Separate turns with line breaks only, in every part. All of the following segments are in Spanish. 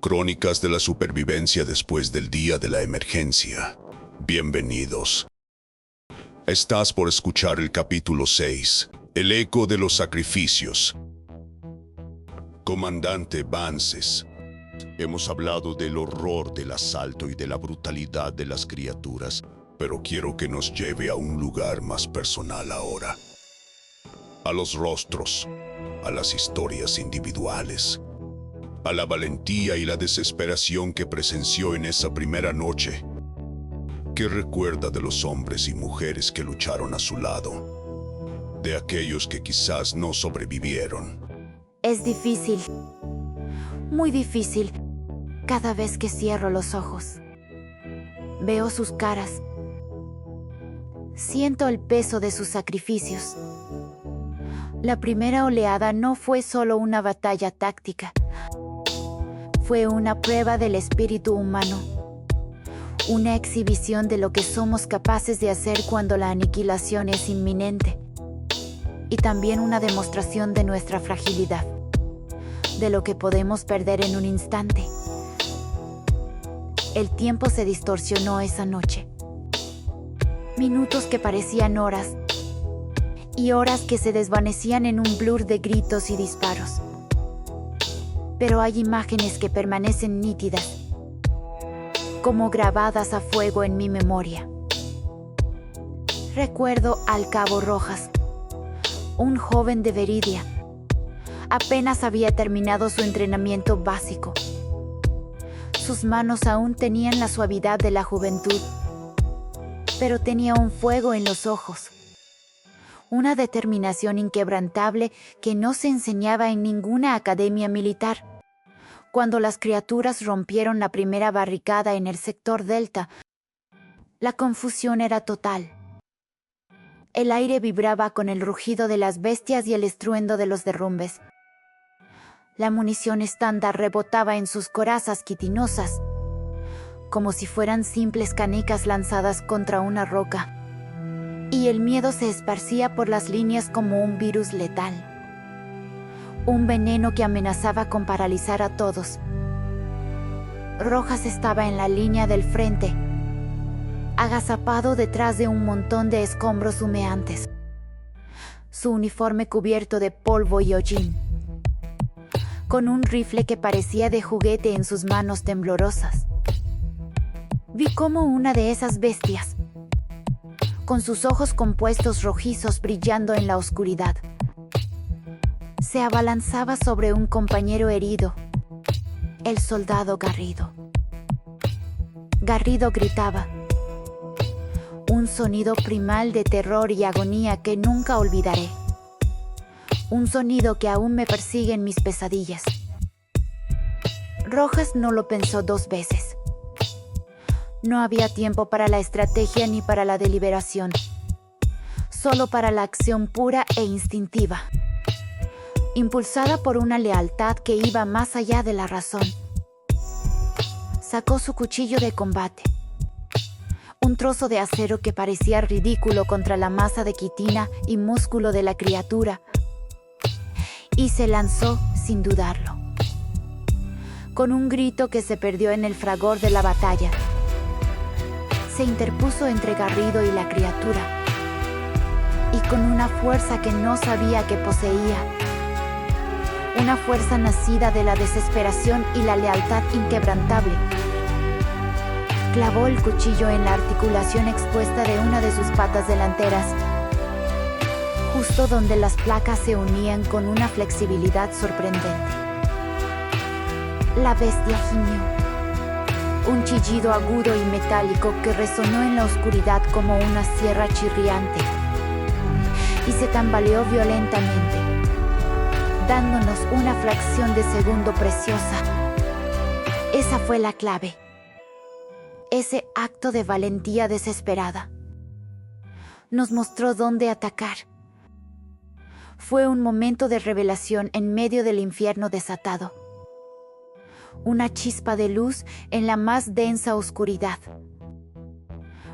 Crónicas de la supervivencia después del día de la emergencia. Bienvenidos. Estás por escuchar el capítulo 6, El eco de los sacrificios. Comandante Vances, hemos hablado del horror del asalto y de la brutalidad de las criaturas, pero quiero que nos lleve a un lugar más personal ahora. A los rostros, a las historias individuales, a la valentía y la desesperación que presenció en esa primera noche. ¿Qué recuerda de los hombres y mujeres que lucharon a su lado? De aquellos que quizás no sobrevivieron.
Es difícil, muy difícil, cada vez que cierro los ojos. Veo sus caras. Siento el peso de sus sacrificios. La primera oleada no fue solo una batalla táctica. Fue una prueba del espíritu humano. Una exhibición de lo que somos capaces de hacer cuando la aniquilación es inminente. Y también una demostración de nuestra fragilidad, de lo que podemos perder en un instante. El tiempo se distorsionó esa noche. Minutos que parecían horas, y horas que se desvanecían en un blur de gritos y disparos. Pero hay imágenes que permanecen nítidas, como grabadas a fuego en mi memoria. Recuerdo al Cabo Rojas, un joven de Veridia. Apenas había terminado su entrenamiento básico. Sus manos aún tenían la suavidad de la juventud, pero tenía un fuego en los ojos. Una determinación inquebrantable que no se enseñaba en ninguna academia militar. Cuando las criaturas rompieron la primera barricada en el sector Delta, la confusión era total. El aire vibraba con el rugido de las bestias y el estruendo de los derrumbes. La munición estándar rebotaba en sus corazas quitinosas, como si fueran simples canicas lanzadas contra una roca. Y el miedo se esparcía por las líneas como un virus letal. Un veneno que amenazaba con paralizar a todos. Rojas estaba en la línea del frente, agazapado detrás de un montón de escombros humeantes. Su uniforme cubierto de polvo y hollín, con un rifle que parecía de juguete en sus manos temblorosas. Vi cómo una de esas bestias, con sus ojos compuestos rojizos brillando en la oscuridad, se abalanzaba sobre un compañero herido, el soldado Garrido. Garrido gritaba, un sonido primal de terror y agonía que nunca olvidaré. Un sonido que aún me persigue en mis pesadillas. Rojas no lo pensó dos veces. No había tiempo para la estrategia ni para la deliberación, solo para la acción pura e instintiva, impulsada por una lealtad que iba más allá de la razón. Sacó su cuchillo de combate, un trozo de acero que parecía ridículo contra la masa de quitina y músculo de la criatura, y se lanzó sin dudarlo. Con un grito que se perdió en el fragor de la batalla, se interpuso entre Garrido y la criatura, y con una fuerza que no sabía que poseía, una fuerza nacida de la desesperación y la lealtad inquebrantable, clavó el cuchillo en la articulación expuesta de una de sus patas delanteras, justo donde las placas se unían con una flexibilidad sorprendente. La bestia gimió. Un chillido agudo y metálico que resonó en la oscuridad como una sierra chirriante, y se tambaleó violentamente, dándonos una fracción de segundo preciosa. Esa fue la clave. Ese acto de valentía desesperada nos mostró dónde atacar. Fue un momento de revelación en medio del infierno desatado. Una chispa de luz en la más densa oscuridad.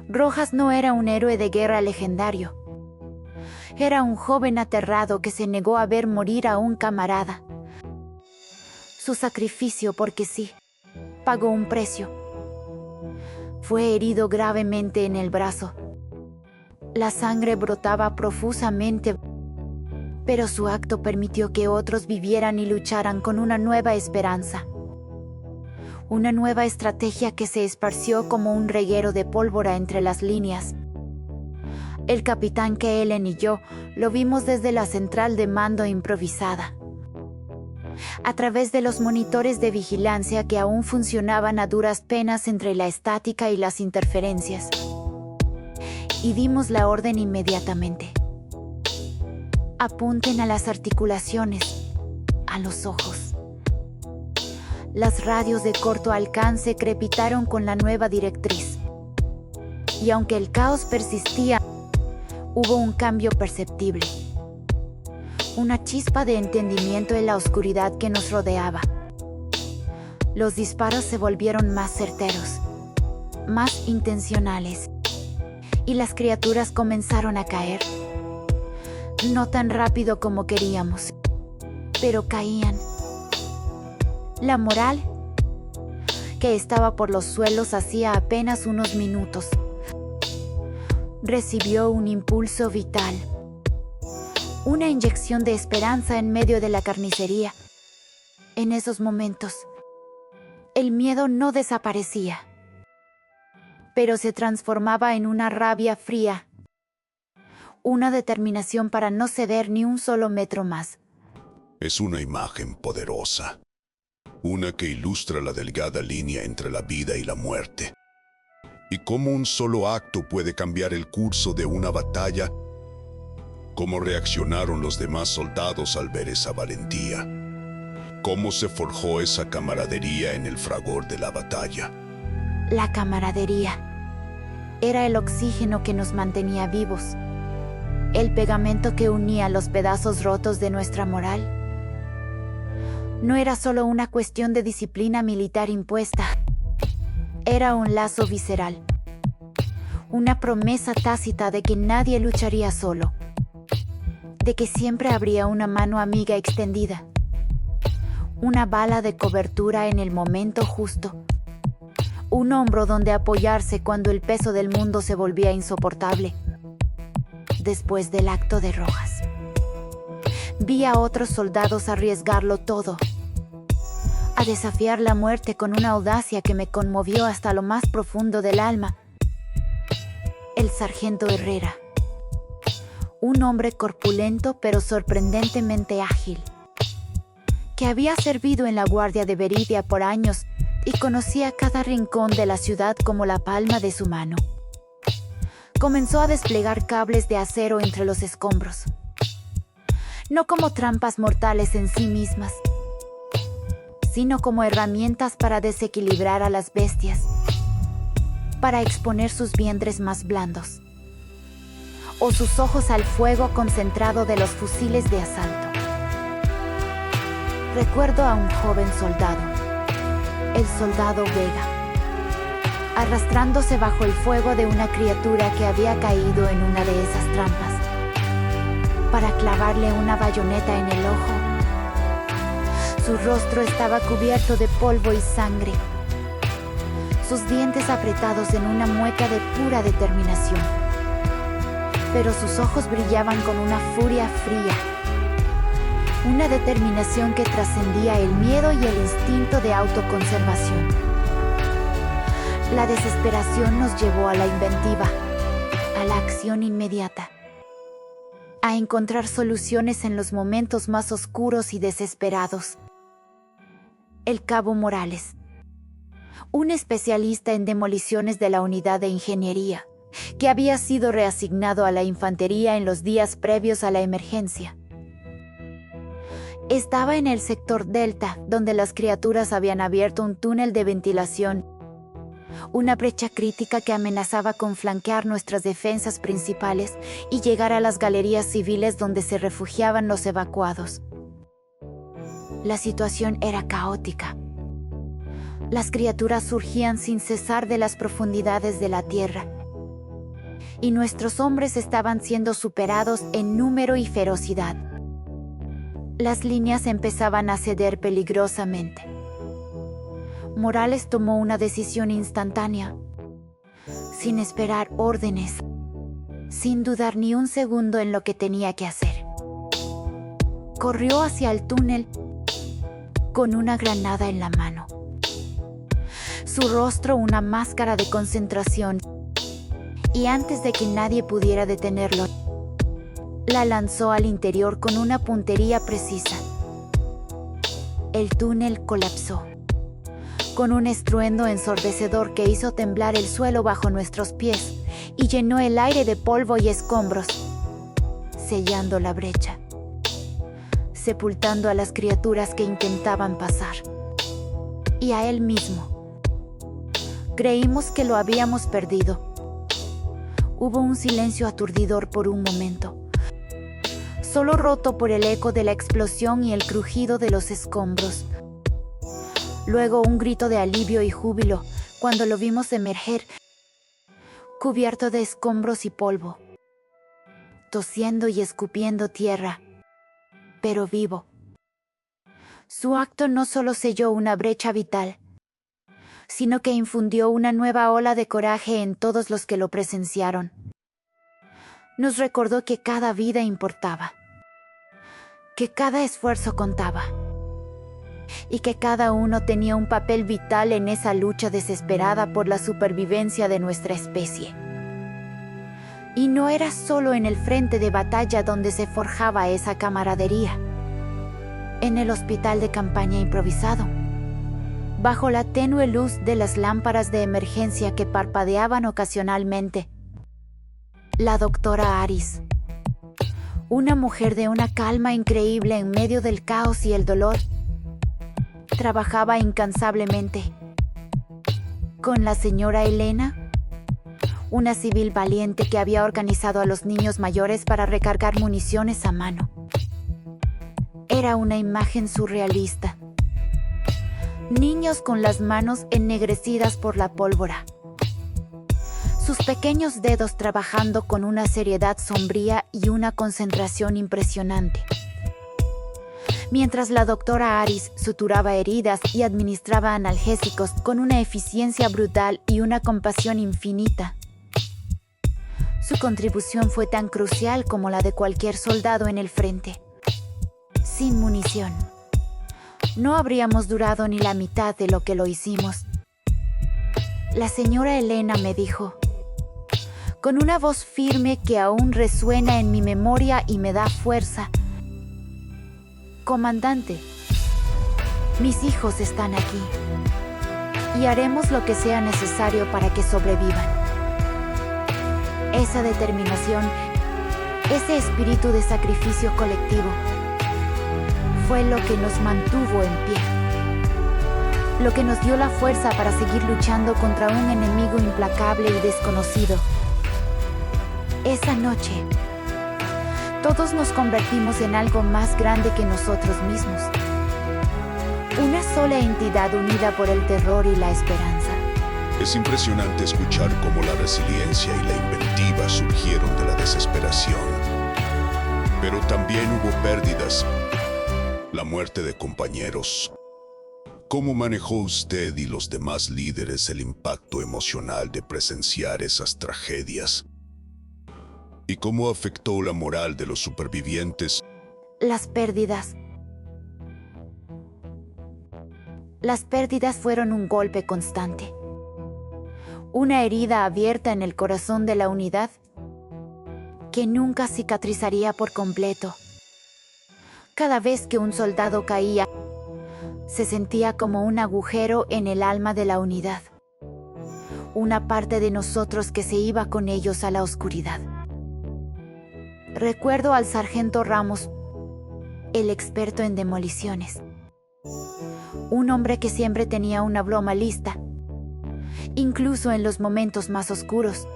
Rojas no era un héroe de guerra legendario. Era un joven aterrado que se negó a ver morir a un camarada. Su sacrificio porque sí. pagó un precio. Fue herido gravemente en el brazo. La sangre brotaba profusamente, pero su acto permitió que otros vivieran y lucharan con una nueva esperanza. Una nueva estrategia que se esparció como un reguero de pólvora entre las líneas. El capitán Kellen y yo lo vimos desde la central de mando improvisada, a través de los monitores de vigilancia que aún funcionaban a duras penas entre la estática y las interferencias. Y dimos la orden inmediatamente. Apunten a las articulaciones, a los ojos. Las radios de corto alcance crepitaron con la nueva directriz. Y aunque el caos persistía, hubo un cambio perceptible. Una chispa de entendimiento en la oscuridad que nos rodeaba. Los disparos se volvieron más certeros, más intencionales, y las criaturas comenzaron a caer. No tan rápido como queríamos, pero caían. La moral, que estaba por los suelos hacía apenas unos minutos, recibió un impulso vital. Una inyección de esperanza en medio de la carnicería. En esos momentos, el miedo no desaparecía, pero se transformaba en una rabia fría, una determinación para no ceder ni un solo metro más.
Es una imagen poderosa, una que ilustra la delgada línea entre la vida y la muerte, y cómo un solo acto puede cambiar el curso de una batalla. Cómo reaccionaron los demás soldados al ver esa valentía. Cómo se forjó esa camaradería en el fragor de la batalla.
La camaradería era el oxígeno que nos mantenía vivos, el pegamento que unía los pedazos rotos de nuestra moral. No era solo una cuestión de disciplina militar impuesta, era un lazo visceral, una promesa tácita de que nadie lucharía solo, de que siempre habría una mano amiga extendida, una bala de cobertura en el momento justo, un hombro donde apoyarse cuando el peso del mundo se volvía insoportable. Después del acto de Rojas, vi a otros soldados arriesgarlo todo, a desafiar la muerte con una audacia que me conmovió hasta lo más profundo del alma. El sargento Herrera, un hombre corpulento pero sorprendentemente ágil, que había servido en la Guardia de Veridia por años y conocía cada rincón de la ciudad como la palma de su mano. Comenzó a desplegar cables de acero entre los escombros, no como trampas mortales en sí mismas, sino como herramientas para desequilibrar a las bestias, para exponer sus vientres más blandos, o sus ojos al fuego concentrado de los fusiles de asalto. Recuerdo a un joven soldado, el soldado Vega, arrastrándose bajo el fuego de una criatura que había caído en una de esas trampas, para clavarle una bayoneta en el ojo. Su rostro estaba cubierto de polvo y sangre, sus dientes apretados en una mueca de pura determinación. Pero sus ojos brillaban con una furia fría, una determinación que trascendía el miedo y el instinto de autoconservación. La desesperación nos llevó a la inventiva, a la acción inmediata, a encontrar soluciones en los momentos más oscuros y desesperados. El cabo Morales, un especialista en demoliciones de la unidad de ingeniería, que había sido reasignado a la infantería en los días previos a la emergencia. Estaba en el sector Delta, donde las criaturas habían abierto un túnel de ventilación, una brecha crítica que amenazaba con flanquear nuestras defensas principales y llegar a las galerías civiles donde se refugiaban los evacuados. La situación era caótica. Las criaturas surgían sin cesar de las profundidades de la tierra, y nuestros hombres estaban siendo superados en número y ferocidad. Las líneas empezaban a ceder peligrosamente. Morales tomó una decisión instantánea, sin esperar órdenes, sin dudar ni un segundo en lo que tenía que hacer. Corrió hacia el túnel con una granada en la mano. Su rostro una máscara de concentración, y antes de que nadie pudiera detenerlo, la lanzó al interior con una puntería precisa. El túnel colapsó, con un estruendo ensordecedor que hizo temblar el suelo bajo nuestros pies y llenó el aire de polvo y escombros, sellando la brecha, sepultando a las criaturas que intentaban pasar, y a él mismo. Creímos que lo habíamos perdido. Hubo un silencio aturdidor por un momento, solo roto por el eco de la explosión y el crujido de los escombros. Luego un grito de alivio y júbilo cuando lo vimos emerger, cubierto de escombros y polvo, tosiendo y escupiendo tierra, pero vivo. Su acto no solo selló una brecha vital, sino que infundió una nueva ola de coraje en todos los que lo presenciaron. Nos recordó que cada vida importaba, que cada esfuerzo contaba, y que cada uno tenía un papel vital en esa lucha desesperada por la supervivencia de nuestra especie. Y no era solo en el frente de batalla donde se forjaba esa camaradería. En el hospital de campaña improvisado, bajo la tenue luz de las lámparas de emergencia que parpadeaban ocasionalmente, la doctora Aris, una mujer de una calma increíble en medio del caos y el dolor, trabajaba incansablemente. Con la señora Elena, una civil valiente que había organizado a los niños mayores para recargar municiones a mano. Era una imagen surrealista. Niños con las manos ennegrecidas por la pólvora, sus pequeños dedos trabajando con una seriedad sombría y una concentración impresionante. Mientras la doctora Aris suturaba heridas y administraba analgésicos con una eficiencia brutal y una compasión infinita. Su contribución fue tan crucial como la de cualquier soldado en el frente. Sin munición, no habríamos durado ni la mitad de lo que lo hicimos. La señora Elena me dijo, con una voz firme que aún resuena en mi memoria y me da fuerza: Comandante, mis hijos están aquí, y haremos lo que sea necesario para que sobrevivan. Esa determinación, ese espíritu de sacrificio colectivo, fue lo que nos mantuvo en pie, lo que nos dio la fuerza para seguir luchando contra un enemigo implacable y desconocido. Esa noche, todos nos convertimos en algo más grande que nosotros mismos. Una sola entidad unida por el terror y la esperanza.
Es impresionante escuchar cómo la resiliencia y la inventiva surgieron de la desesperación. Pero también hubo pérdidas, la muerte de compañeros. ¿Cómo manejó usted y los demás líderes el impacto emocional de presenciar esas tragedias? ¿Y cómo afectó la moral de los supervivientes?
Las pérdidas. Las pérdidas fueron un golpe constante. Una herida abierta en el corazón de la unidad que nunca cicatrizaría por completo. Cada vez que un soldado caía, se sentía como un agujero en el alma de la unidad. Una parte de nosotros que se iba con ellos a la oscuridad. Recuerdo al sargento Ramos, el experto en demoliciones. Un hombre que siempre tenía una broma lista, incluso en los momentos más oscuros.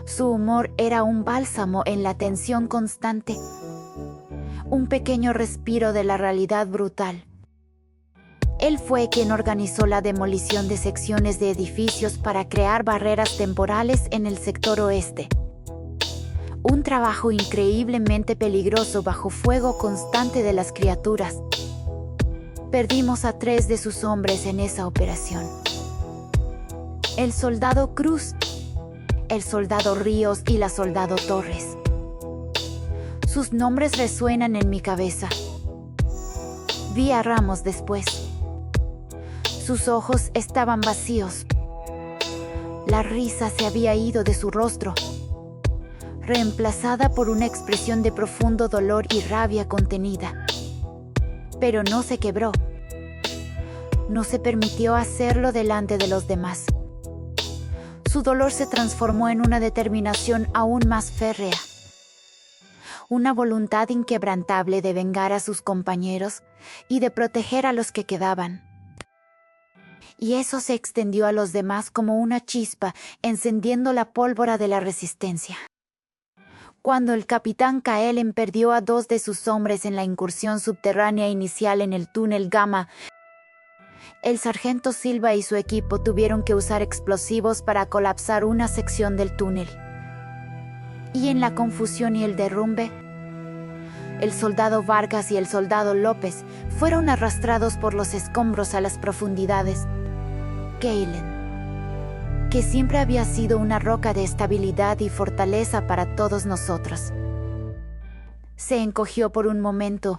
Su humor era un bálsamo en la tensión constante, un pequeño respiro de la realidad brutal. Él fue quien organizó la demolición de secciones de edificios para crear barreras temporales en el sector oeste. Un trabajo increíblemente peligroso bajo fuego constante de las criaturas. Perdimos a 3 de sus hombres en esa operación. El soldado Cruz, el soldado Ríos y la soldado Torres. Sus nombres resuenan en mi cabeza. Vi a Ramos después. Sus ojos estaban vacíos. La risa se había ido de su rostro, reemplazada por una expresión de profundo dolor y rabia contenida. Pero no se quebró. No se permitió hacerlo delante de los demás. Su dolor se transformó en una determinación aún más férrea. Una voluntad inquebrantable de vengar a sus compañeros y de proteger a los que quedaban. Y eso se extendió a los demás como una chispa, encendiendo la pólvora de la resistencia. Cuando el capitán Kaelen perdió a 2 de sus hombres en la incursión subterránea inicial en el túnel Gamma, el sargento Silva y su equipo tuvieron que usar explosivos para colapsar una sección del túnel. Y en la confusión y el derrumbe, el soldado Vargas y el soldado López fueron arrastrados por los escombros a las profundidades. Kaelen, que siempre había sido una roca de estabilidad y fortaleza para todos nosotros, se encogió por un momento,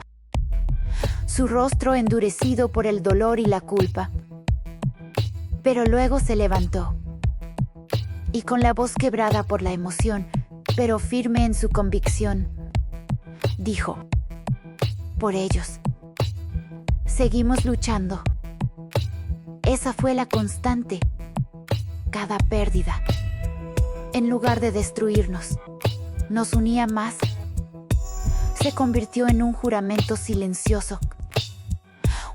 su rostro endurecido por el dolor y la culpa. Pero luego se levantó, y con la voz quebrada por la emoción, pero firme en su convicción, dijo: por ellos. Seguimos luchando. Esa fue la constante. Cada pérdida, en lugar de destruirnos, nos unía más. Se convirtió en un juramento silencioso.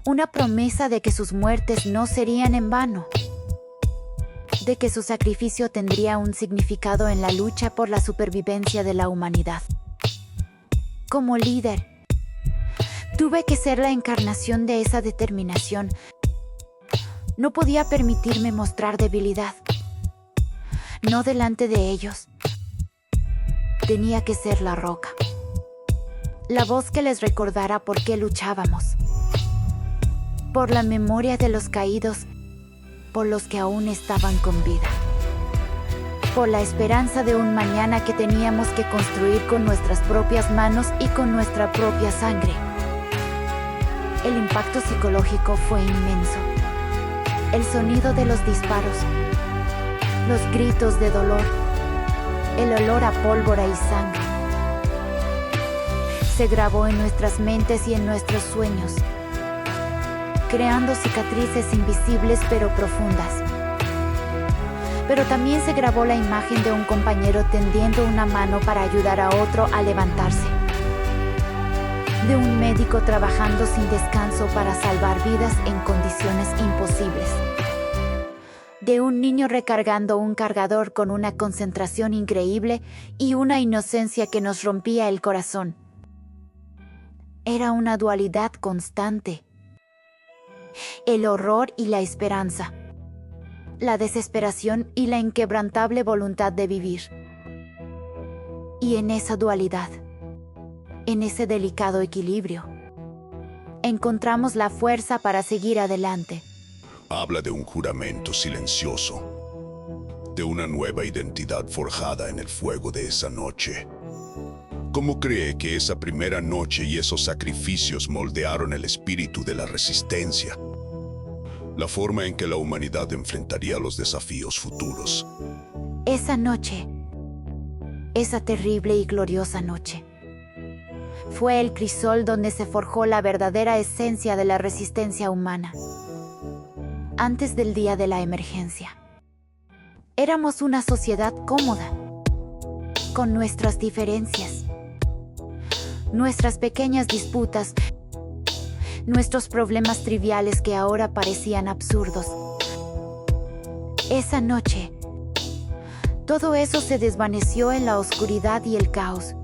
Una promesa de que sus muertes no serían en vano. De que su sacrificio tendría un significado en la lucha por la supervivencia de la humanidad. Como líder, tuve que ser la encarnación de esa determinación. No podía permitirme mostrar debilidad. No delante de ellos. Tenía que ser la roca. La voz que les recordara por qué luchábamos. Por la memoria de los caídos, por los que aún estaban con vida. Por la esperanza de un mañana que teníamos que construir con nuestras propias manos y con nuestra propia sangre. El impacto psicológico fue inmenso. El sonido de los disparos, los gritos de dolor, el olor a pólvora y sangre. Se grabó en nuestras mentes y en nuestros sueños, creando cicatrices invisibles pero profundas. Pero también se grabó la imagen de un compañero tendiendo una mano para ayudar a otro a levantarse. De un médico trabajando sin descanso para salvar vidas en condiciones imposibles. De un niño recargando un cargador con una concentración increíble y una inocencia que nos rompía el corazón. Era una dualidad constante. El horror y la esperanza. La desesperación y la inquebrantable voluntad de vivir. Y en esa dualidad, en ese delicado equilibrio, encontramos la fuerza para seguir adelante.
Habla de un juramento silencioso, de una nueva identidad forjada en el fuego de esa noche. ¿Cómo cree que esa primera noche y esos sacrificios moldearon el espíritu de la resistencia? La forma en que la humanidad enfrentaría los desafíos futuros.
Esa noche, esa terrible y gloriosa noche, fue el crisol donde se forjó la verdadera esencia de la resistencia humana. Antes del día de la emergencia, éramos una sociedad cómoda, con nuestras diferencias, nuestras pequeñas disputas, nuestros problemas triviales que ahora parecían absurdos. Esa noche, todo eso se desvaneció en la oscuridad y el caos.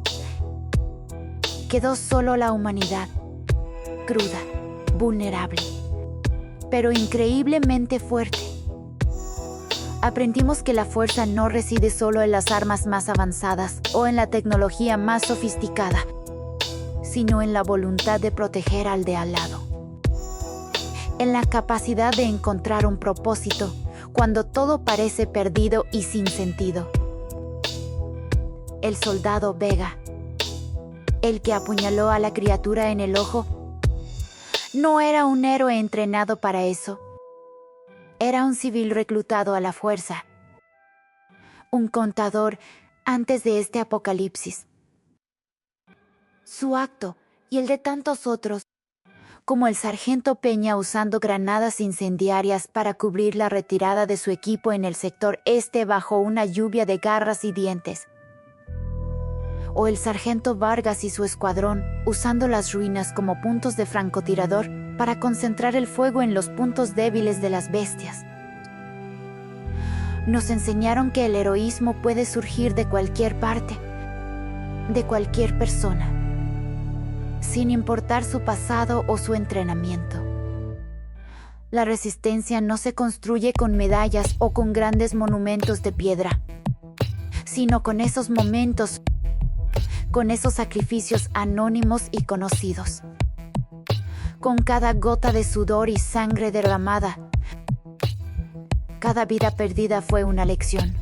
Quedó solo la humanidad, cruda, vulnerable, pero increíblemente fuerte. Aprendimos que la fuerza no reside solo en las armas más avanzadas o en la tecnología más sofisticada, sino en la voluntad de proteger al de al lado. en la capacidad de encontrar un propósito cuando todo parece perdido y sin sentido. El soldado Vega, el que apuñaló a la criatura en el ojo, no era un héroe entrenado para eso. Era un civil reclutado a la fuerza, un contador antes de este apocalipsis. Su acto, y el de tantos otros, como el sargento Peña usando granadas incendiarias para cubrir la retirada de su equipo en el sector este bajo una lluvia de garras y dientes, o el sargento Vargas y su escuadrón usando las ruinas como puntos de francotirador para concentrar el fuego en los puntos débiles de las bestias. Nos enseñaron que el heroísmo puede surgir de cualquier parte, de cualquier persona, sin importar su pasado o su entrenamiento. La resistencia no se construye con medallas o con grandes monumentos de piedra, sino con esos momentos, con esos sacrificios anónimos y conocidos. Con cada gota de sudor y sangre derramada, cada vida perdida fue una lección.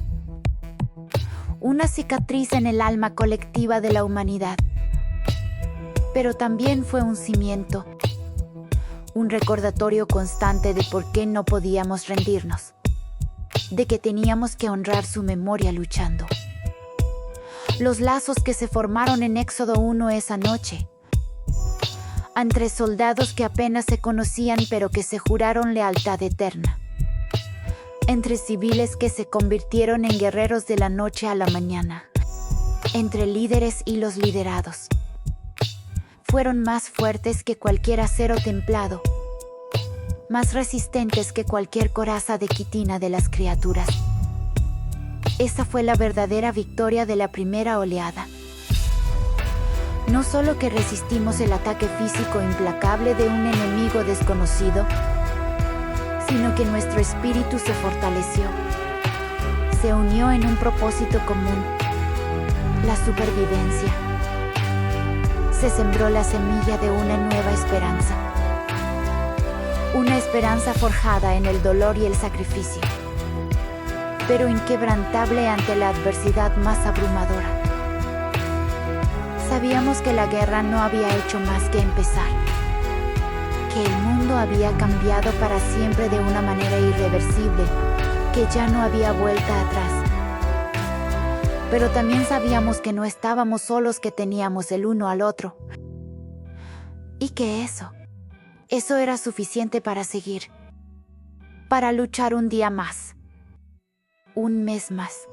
Una cicatriz en el alma colectiva de la humanidad. Pero también fue un cimiento, un recordatorio constante de por qué no podíamos rendirnos, de que teníamos que honrar su memoria luchando. Los lazos que se formaron en Éxodo 1 esa noche, entre soldados que apenas se conocían pero que se juraron lealtad eterna, entre civiles que se convirtieron en guerreros de la noche a la mañana, entre líderes y los liderados, fueron más fuertes que cualquier acero templado, más resistentes que cualquier coraza de quitina de las criaturas. Esa fue la verdadera victoria de la primera oleada. No solo que resistimos el ataque físico implacable de un enemigo desconocido, sino que nuestro espíritu se fortaleció, se unió en un propósito común, la supervivencia. Se sembró la semilla de una nueva esperanza. Una esperanza forjada en el dolor y el sacrificio, pero inquebrantable ante la adversidad más abrumadora. Sabíamos que la guerra no había hecho más que empezar, que el mundo había cambiado para siempre de una manera irreversible, que ya no había vuelta atrás. Pero también sabíamos que no estábamos solos, que teníamos el uno al otro. Y que eso era suficiente para seguir, para luchar un día más, un mes más,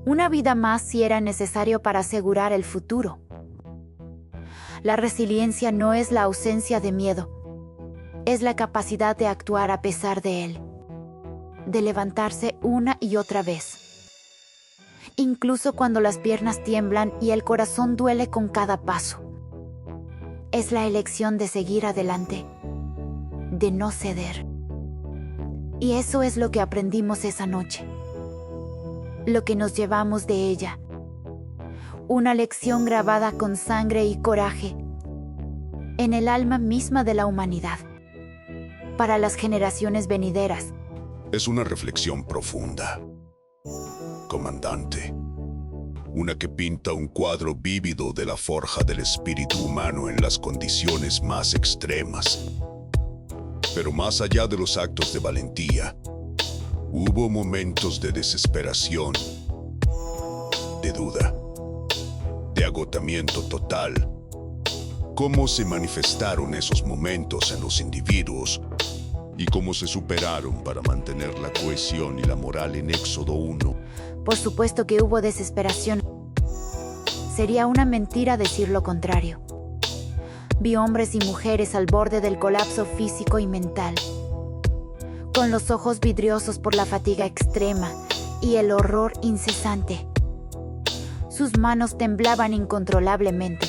una vida más si era necesario para asegurar el futuro. La resiliencia no es la ausencia de miedo, es la capacidad de actuar a pesar de él, de levantarse una y otra vez, incluso cuando las piernas tiemblan y el corazón duele con cada paso. Es la elección de seguir adelante, de no ceder. Y eso es lo que aprendimos esa noche, lo que nos llevamos de ella. Una lección grabada con sangre y coraje en el alma misma de la humanidad, para las generaciones venideras.
Es una reflexión profunda, comandante. Una que pinta un cuadro vívido de la forja del espíritu humano en las condiciones más extremas. Pero más allá de los actos de valentía, hubo momentos de desesperación, de duda, de agotamiento total. ¿Cómo se manifestaron esos momentos en los individuos y cómo se superaron para mantener la cohesión y la moral en Éxodo 1?
Por supuesto que hubo desesperación. Sería una mentira decir lo contrario. Vi hombres y mujeres al borde del colapso físico y mental, con los ojos vidriosos por la fatiga extrema y el horror incesante. Sus manos temblaban incontrolablemente.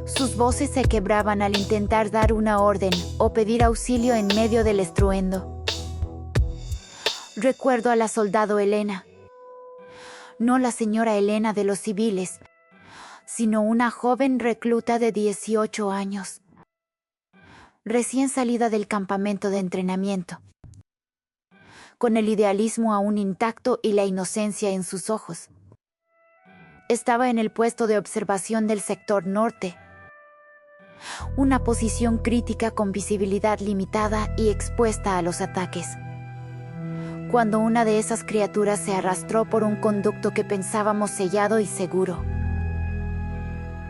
Sus voces se quebraban al intentar dar una orden o pedir auxilio en medio del estruendo. Recuerdo a la soldado Elena. No la señora Elena de los civiles, sino una joven recluta de 18 años. recién salida del campamento de entrenamiento, con el idealismo aún intacto y la inocencia en sus ojos. Estaba en el puesto de observación del sector norte, una posición crítica con visibilidad limitada y expuesta a los ataques, cuando una de esas criaturas se arrastró por un conducto que pensábamos sellado y seguro.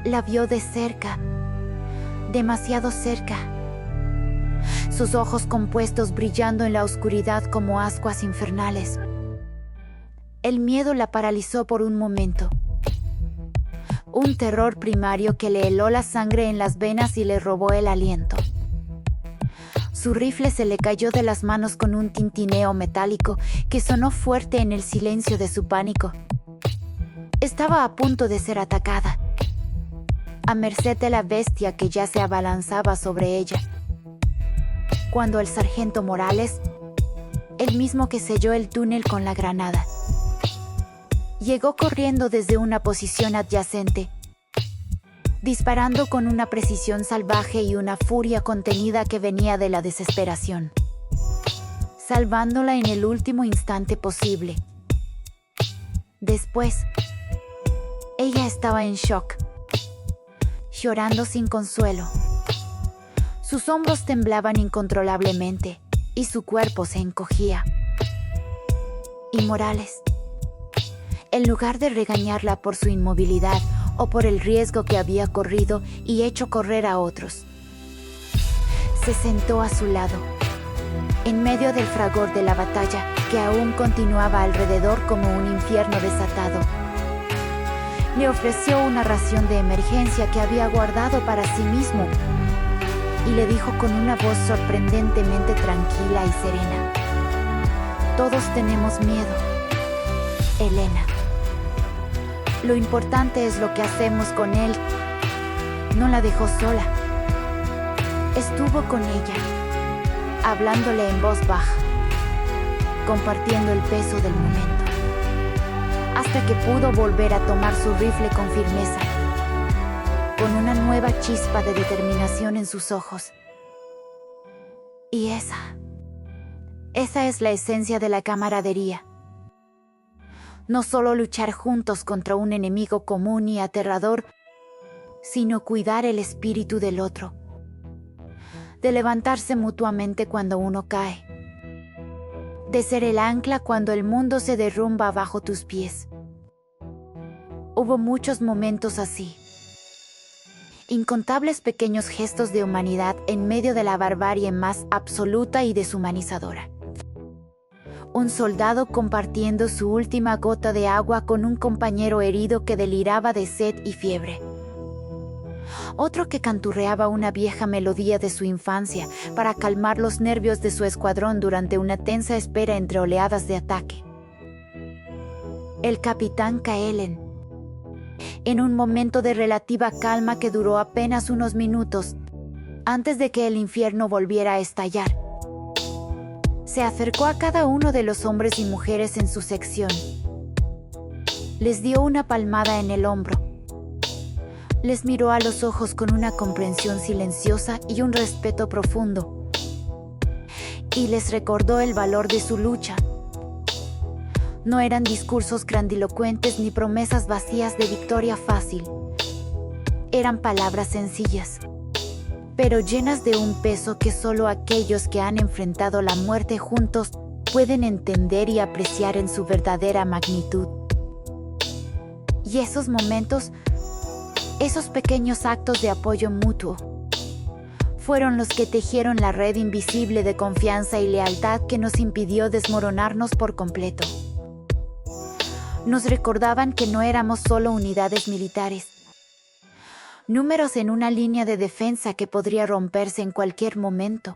La vio de cerca, demasiado cerca, sus ojos compuestos brillando en la oscuridad como ascuas infernales. El miedo la paralizó por un momento. Un terror primario que le heló la sangre en las venas y le robó el aliento. Su rifle se le cayó de las manos con un tintineo metálico que sonó fuerte en el silencio de su pánico. Estaba a punto de ser atacada, a merced de la bestia que ya se abalanzaba sobre ella, cuando el sargento Morales, el mismo que selló el túnel con la granada, llegó corriendo desde una posición adyacente, disparando con una precisión salvaje y una furia contenida que venía de la desesperación, salvándola en el último instante posible. Después, ella estaba en shock, llorando sin consuelo. Sus hombros temblaban incontrolablemente y su cuerpo se encogía. Y Morales, en lugar de regañarla por su inmovilidad o por el riesgo que había corrido y hecho correr a otros, se sentó a su lado, en medio del fragor de la batalla que aún continuaba alrededor como un infierno desatado. Le ofreció una ración de emergencia que había guardado para sí mismo y le dijo con una voz sorprendentemente tranquila y serena: «Todos tenemos miedo, Elena. Lo importante es lo que hacemos con él». No la dejó sola. Estuvo con ella, hablándole en voz baja, compartiendo el peso del momento, hasta que pudo volver a tomar su rifle con firmeza, con una nueva chispa de determinación en sus ojos. Y esa es la esencia de la camaradería. No solo luchar juntos contra un enemigo común y aterrador, sino cuidar el espíritu del otro, de levantarse mutuamente cuando uno cae, de ser el ancla cuando el mundo se derrumba bajo tus pies. Hubo muchos momentos así, incontables pequeños gestos de humanidad en medio de la barbarie más absoluta y deshumanizadora. Un soldado compartiendo su última gota de agua con un compañero herido que deliraba de sed y fiebre. Otro que canturreaba una vieja melodía de su infancia para calmar los nervios de su escuadrón durante una tensa espera entre oleadas de ataque. El capitán Kaelen, en un momento de relativa calma que duró apenas unos minutos, antes de que el infierno volviera a estallar, se acercó a cada uno de los hombres y mujeres en su sección. Les dio una palmada en el hombro. Les miró a los ojos con una comprensión silenciosa y un respeto profundo. Y les recordó el valor de su lucha. No eran discursos grandilocuentes ni promesas vacías de victoria fácil. Eran palabras sencillas, pero llenas de un peso que solo aquellos que han enfrentado la muerte juntos pueden entender y apreciar en su verdadera magnitud. Y esos momentos, esos pequeños actos de apoyo mutuo, fueron los que tejieron la red invisible de confianza y lealtad que nos impidió desmoronarnos por completo. Nos recordaban que no éramos solo unidades militares, números en una línea de defensa que podría romperse en cualquier momento.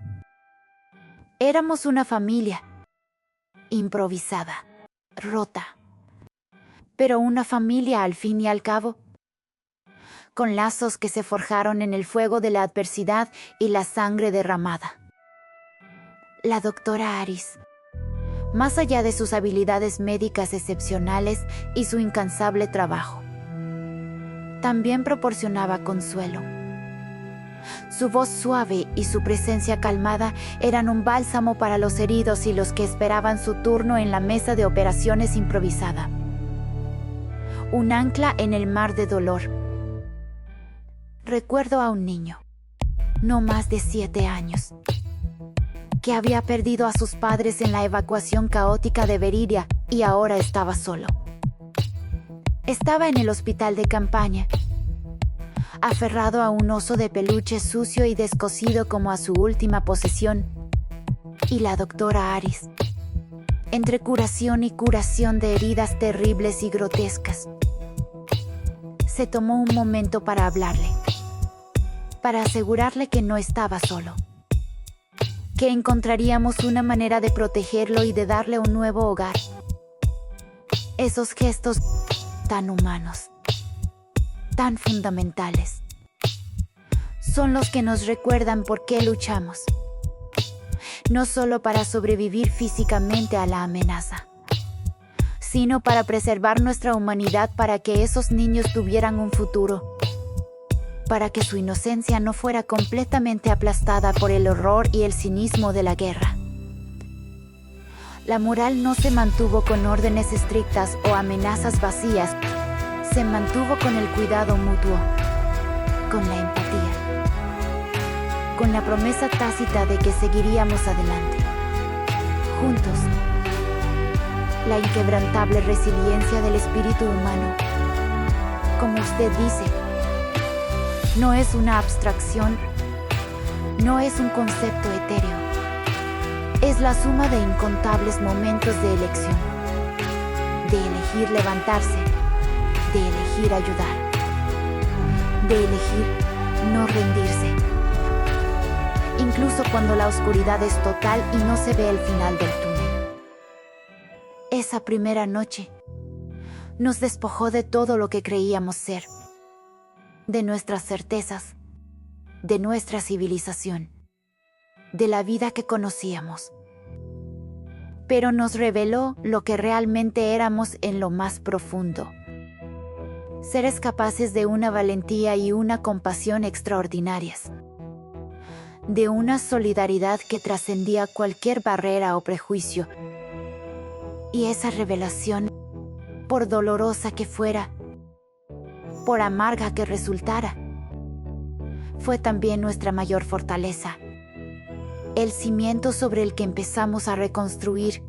Éramos una familia, improvisada, rota, pero una familia al fin y al cabo, con lazos que se forjaron en el fuego de la adversidad y la sangre derramada. La doctora Aris, más allá de sus habilidades médicas excepcionales y su incansable trabajo, también proporcionaba consuelo. Su voz suave y su presencia calmada eran un bálsamo para los heridos y los que esperaban su turno en la mesa de operaciones improvisada. Un ancla en el mar de dolor. Recuerdo a un niño, no más de 7 años, que había perdido a sus padres en la evacuación caótica de Veridia y ahora estaba solo. Estaba en el hospital de campaña, aferrado a un oso de peluche sucio y descosido como a su última posesión, y la doctora Aris, entre curación y curación de heridas terribles y grotescas, se tomó un momento para hablarle, para asegurarle que no estaba solo, que encontraríamos una manera de protegerlo y de darle un nuevo hogar. Esos gestos tan humanos, tan fundamentales, son los que nos recuerdan por qué luchamos. No solo para sobrevivir físicamente a la amenaza, sino para preservar nuestra humanidad, para que esos niños tuvieran un futuro, para que su inocencia no fuera completamente aplastada por el horror y el cinismo de la guerra. La moral no se mantuvo con órdenes estrictas o amenazas vacías, se mantuvo con el cuidado mutuo, con la empatía, con la promesa tácita de que seguiríamos adelante, juntos. La inquebrantable resiliencia del espíritu humano, como usted dice, no es una abstracción, no es un concepto etéreo. Es la suma de incontables momentos de elección, de elegir levantarse, de elegir ayudar, de elegir no rendirse. Incluso cuando la oscuridad es total y no se ve el final del túnel. Esa primera noche nos despojó de todo lo que creíamos ser, de nuestras certezas, de nuestra civilización, de la vida que conocíamos. Pero nos reveló lo que realmente éramos en lo más profundo. Seres capaces de una valentía y una compasión extraordinarias. De una solidaridad que trascendía cualquier barrera o prejuicio. Y esa revelación, por dolorosa que fuera, por amarga que resultara, fue también nuestra mayor fortaleza. El cimiento sobre el que empezamos a reconstruir,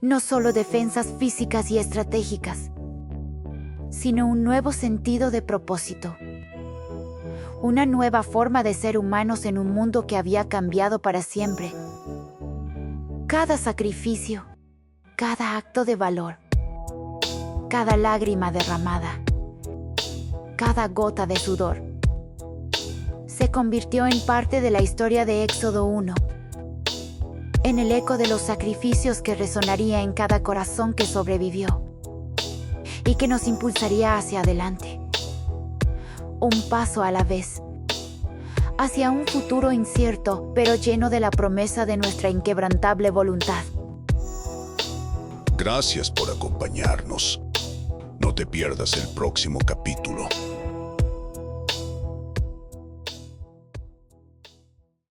no solo defensas físicas y estratégicas, sino un nuevo sentido de propósito. Una nueva forma de ser humanos en un mundo que había cambiado para siempre. Cada sacrificio, cada acto de valor, cada lágrima derramada, cada gota de sudor, se convirtió en parte de la historia de Éxodo 1, en el eco de los sacrificios que resonaría en cada corazón que sobrevivió y que nos impulsaría hacia adelante, un paso a la vez, hacia un futuro incierto pero lleno de la promesa de nuestra inquebrantable voluntad.
Gracias por acompañarnos. No te pierdas el próximo capítulo.